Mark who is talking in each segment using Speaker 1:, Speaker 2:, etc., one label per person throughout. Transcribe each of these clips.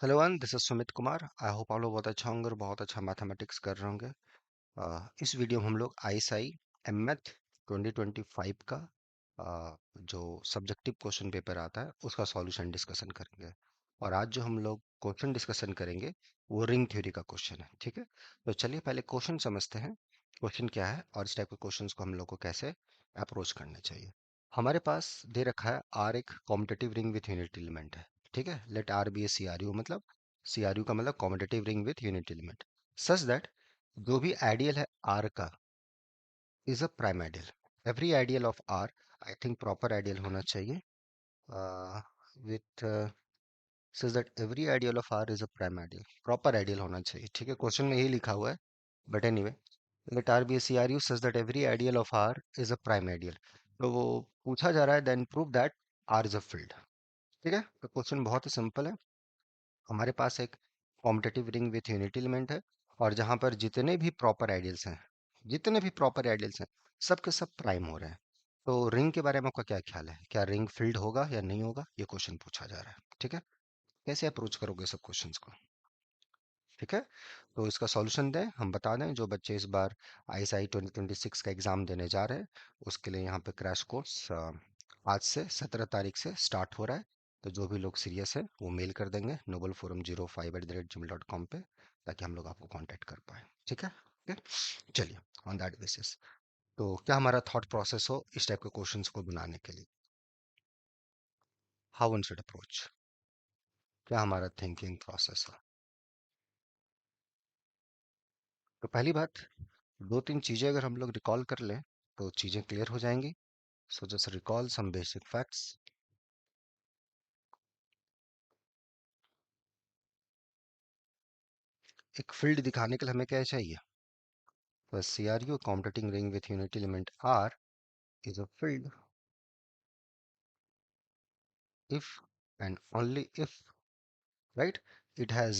Speaker 1: Hello one, this is Sumit Kumar. I hope आप लोग बहुत अच्छा होंगे और बहुत अच्छा मैथमेटिक्स कर रहे होंगे। इस वीडियो में हम लोग आईएसआई एमएथ 2025 का जो सब्जेक्टिव क्वेश्चन पेपर आता है उसका सॉल्यूशन डिस्कशन करेंगे। और आज जो हम लोग क्वेश्चन डिस्कशन करेंगे वो रिंग थ्योरी का क्वेश्चन है। ठीक है, तो चलिए पहले क्वेश्चन समझते हैं। क्वेश्चन क्या है और इस टाइप के क्वेश्चंस को हम लोग को कैसे अप्रोच करना चाहिए। हमारे पास दे रखा है आर एक competitive ring with unit element है। ठीक है, let R be a C R U, मतलब सी आर यू का मतलब competitive ring with unit element, such that जो भी आइडियल है आर का is a prime ideal. Every ideal of R, I think proper ideal होना चाहिए with such that every ideal of R is a prime ideal, proper ideal होना चाहिए। ठीक है, क्वेश्चन में यही लिखा हुआ है, but anyway let R be a C R U such that every ideal of R is a prime ideal. तो वो पूछा जा रहा है then prove that R is a field. ठीक है, तो क्वेश्चन बहुत ही सिंपल है। हमारे पास एक competitive ring with unit element है और जहां पर जितने भी प्रॉपर आइडियल्स हैं, जितने भी प्रॉपर आइडियल्स हैं, सब के सब प्राइम हो रहे हैं। तो रिंग के बारे में आपका क्या ख्याल है, क्या रिंग फील्ड होगा या नहीं होगा, ये क्वेश्चन पूछा जा रहा है। ठीक है, कैसे अप्रोच करोगे सब क्वेश्चंस को। ठीक है, तो इसका सॉल्यूशन दें, हम बता दें जो बच्चे इस बार आईएसआई 2026 का एग्जाम देने जा रहे हैं उसके लिए यहाँ पे क्रैश कोर्स आज से 17 तारीख से स्टार्ट हो रहा है। तो जो भी लोग सीरियस है वो मेल कर देंगे novelforum05@gmail.com पे, ताकि हम लोग आपको कांटेक्ट कर पाए। ठीक है, ओके, चलिए ऑन दैट बेसिस तो क्या हमारा थॉट प्रोसेस हो इस टाइप के क्वेश्चंस को बनाने के लिए, हाउ वन शुड अप्रोच, क्या हमारा थिंकिंग प्रोसेस हो। तो पहली बात, दो तीन चीजें अगर हम लोग रिकॉल कर लें तो चीजें क्लियर हो जाएंगी। So just recall some basic facts. एक फील्ड दिखाने के लिए हमें क्या चाहिए, तो C R U competing ring with unit element R is a field if and only if, right, it has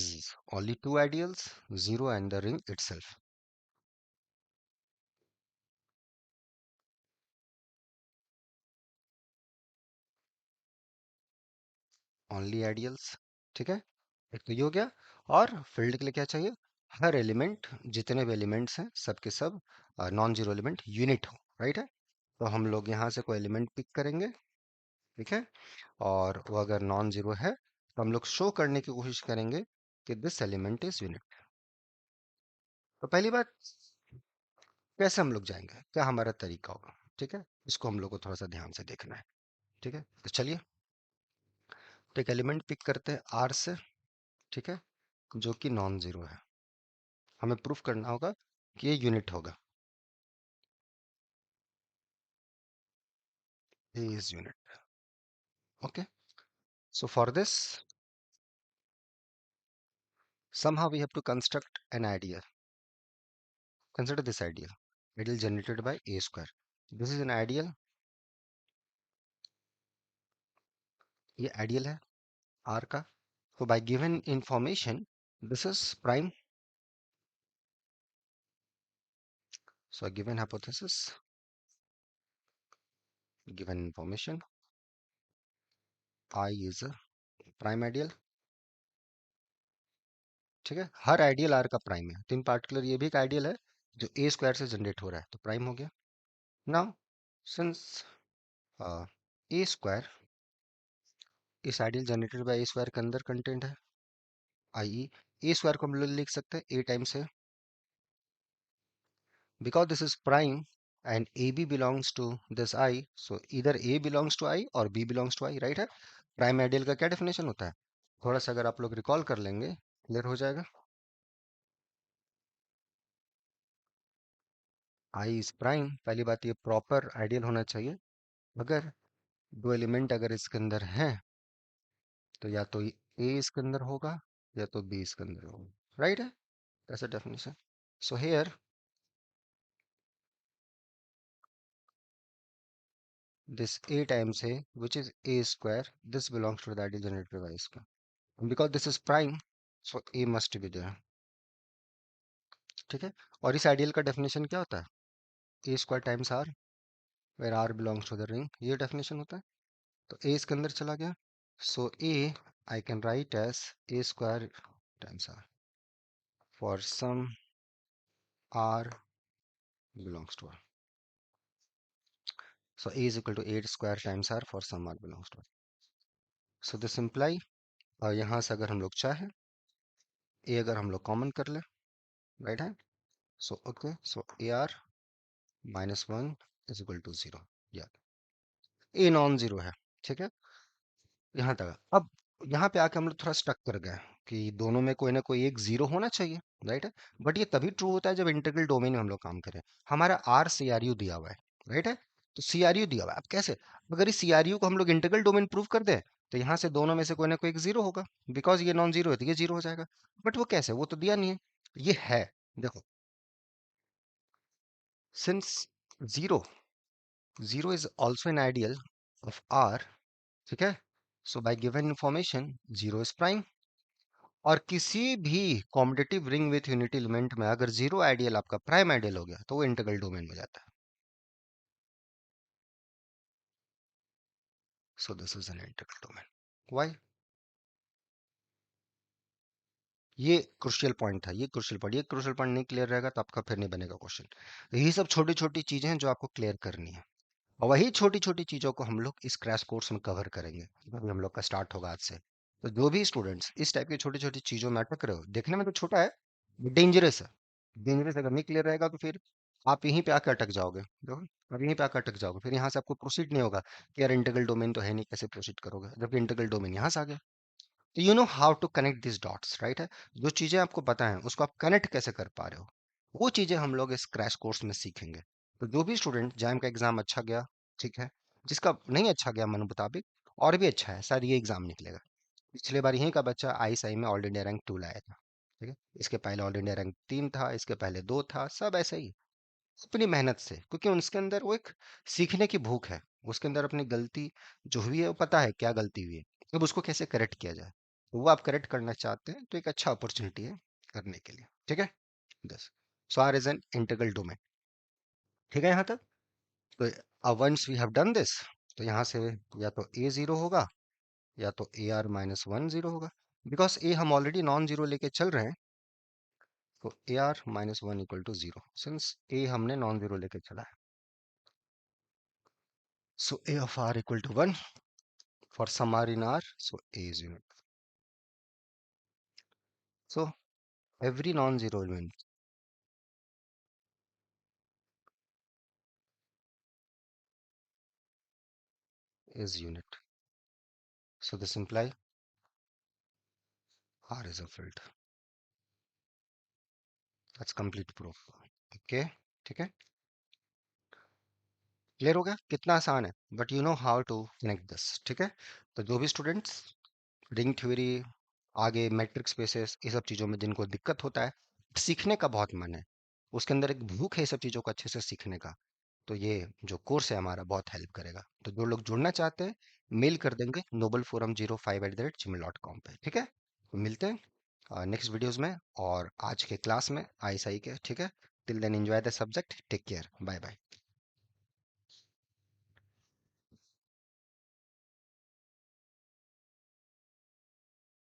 Speaker 1: only two ideals, 0 and the ring itself. Only ideals. ठीक है, एक तो ये हो गया। और फील्ड के लिए क्या चाहिए, हर एलिमेंट, जितने भी एलिमेंट्स हैं सबके सब नॉन जीरो एलिमेंट यूनिट हो, राइट है। तो हम लोग यहाँ से कोई एलिमेंट पिक करेंगे। ठीक है, और वो अगर नॉन जीरो है तो हम लोग शो करने की कोशिश करेंगे कि दिस एलिमेंट इज यूनिट। तो पहली बात, कैसे हम लोग जाएंगे, क्या हमारा तरीका होगा। ठीक है, इसको हम लोग को थोड़ा सा ध्यान से देखना है। ठीक है, तो चलिए, तो एक एलिमेंट पिक करते हैं आर से। ठीक है, जो कि नॉन जीरो है। हमें प्रूफ करना होगा कि ये यूनिट होगा, a is unit. Okay, so for this somehow we have to construct an ideal. Consider this ideal generated by a square. This is an ideal, ये आइडियल है आर का। so by given information this is prime. So given hypothesis, given information, I is a prime ideal। ठीक है, हर ideal are का prime है, तो इन particular ये भी एक आइडियल है जो ए स्क्वायर से जनरेट हो रहा है, तो प्राइम हो गया। नाउ सिंस ए स्क्वायर, इस ideal generated by A square के अंदर कंटेंट है, आई ए स्क्वायर को हम लोग लिख सकते हैं ए टाइम्स है, because this is prime and a b belongs to this I, so इधर ए बिलोंग्स टू आई और b belongs to I, right है। प्राइम आइडियल का क्या डेफिनेशन होता है, थोड़ा सा अगर आप लोग रिकॉल कर लेंगे क्लियर हो जाएगा। आई इज प्राइम, पहली बात ये प्रॉपर आइडियल होना चाहिए। अगर दो एलिमेंट अगर इसके अंदर हैं तो या तो ए इसके अंदर होगा या तो बी इसके अंदर होगा, राइट है, ऐसा definition. So here this a times a, which is a square, this belongs to the ideal generated by a square. And because this is prime, so a must be there। ठीक है, और इस ideal का definition क्या होता है, a square times R, where R belongs to the ring, ये definition होता है। तो ए इसके अंदर चला गया, सो ए I can write as a square times r for some r belongs to r. So a is equal to 8 square times r for some r belongs to r. So this imply यहाँ से अगर हम लोग चाहे a अगर हम लोग common कर ले, राइट है, so okay, so a R minus one is equal to zero, या ए नॉन जीरो है, ठीक है, यहाँ तक। अब यहाँ पे आके हम लोग थोड़ा स्टक कर गए कि दोनों में कोई ना कोई एक जीरो होना चाहिए, राइट है, बट ये तभी ट्रू होता है जब इंटीग्रल डोमेन में हम लोग काम करें। हमारा आर सी आर यू दिया हुआ है, राइट है, तो सी आर यू दिया हुआ है। अब कैसे, अगर इस सी आर यू को हम लोग इंटीग्रल डोमेन प्रूव कर दें तो यहाँ से दोनों में से कोई ना कोई एक जीरो होगा, बिकॉज ये नॉन जीरो है तो ये जीरो हो जाएगा। बट वो कैसे, वो तो दिया नहीं है, ये है, देखो, since zero zero is also an ideal of R, ठीक है, so by given information zero is prime. और किसी भी competitive ring with unity element में अगर जीरो आइडियल आपका प्राइम आइडियल हो गया तो वो इंटीग्रल डोमेन में जाता है। So this is an integral domain. Why? ये क्रुशियल पॉइंट था, ये क्रुशियल पॉइंट, ये क्रुशियल पॉइंट नहीं क्लियर रहेगा तो आपका फिर नहीं बनेगा क्वेश्चन। यही सब छोटी छोटी चीजें हैं जो आपको क्लियर करनी है, और वही छोटी छोटी चीजों को हम लोग इस क्रैश कोर्स में कवर करेंगे, अभी हम लोग का स्टार्ट होगा आज से। तो जो भी स्टूडेंट्स इस टाइप की छोटी छोटी चीजों में अटक रहे हो, देखने में तो छोटा है, डेंजरस है, डेंजरस अगर नहीं क्लियर रहेगा तो फिर आप यहीं पे आकर अटक जाओगे, देखो, आप यहीं पे आकर अटक जाओगे, फिर यहाँ से आपको प्रोसीड नहीं होगा कि यार इंटीग्रल डोमेन तो है नहीं, कैसे प्रोसीड करोगे जबकि इंटीग्रल डोमेन यहाँ से आ गया। तो you know how to connect this dots, right है, जो चीजें आपको पता है उसको आप कनेक्ट कैसे कर पा रहे हो, वो चीजें हम लोग इस क्रैश कोर्स में सीखेंगे। तो जो भी स्टूडेंट जैम का एग्जाम अच्छा गया, ठीक है, जिसका नहीं अच्छा गया मन मुताबिक, और भी अच्छा है, शायद ये एग्जाम निकलेगा। पिछले बार यहीं का बच्चा आईएसआई में ऑल इंडिया रैंक 2 लाया था, ठीक है, इसके पहले ऑल इंडिया रैंक 3 था, इसके पहले 2 था, सब ऐसे ही अपनी मेहनत से, क्योंकि उसके अंदर वो एक सीखने की भूख है, उसके अंदर अपनी गलती जो हुई है वो पता है क्या गलती हुई है, अब उसको कैसे करेक्ट किया जाए, तो वो आप करेक्ट करना चाहते हैं तो एक अच्छा अपॉर्चुनिटी है करने के लिए, ठीक है। दस, so R is an integral domain, ठीक है यहाँ तक। तो once we have done this, तो यहाँ से या तो ए जीरो होगा या तो a R minus one zero होगा, बिकॉज ए हम ऑलरेडी नॉन जीरो लेके चल रहे हैं, तो a R minus one equal to zero, since a हमने नॉन जीरो लेके चला है। So A of R equal to 1 for some R in R, so A is unit. So every non-zero element is unit. So this implies R is a field. That's complete proof. Okay, ठीक है, clear हो गया, कितना आसान है, but you know how to connect this, ठीक है। तो जो भी स्टूडेंट्स रिंग थ्योरी, आगे मैट्रिक्स स्पेसेस, ये सब चीज़ों में जिनको दिक्कत होता है, सीखने का बहुत मन है, उसके अंदर एक भूख है ये सब चीज़ों को अच्छे से सीखने का, तो ये जो कोर्स है हमारा बहुत हेल्प करेगा। तो जो लोग जुड़ना चाहते हैं मेल कर देंगे noble4m05@gmail.com पे, ठीक है। तो मिलते हैं नेक्स्ट वीडियोस में और आज के क्लास में आईएसआई के, ठीक है। Till then enjoy the subject, take care, bye bye.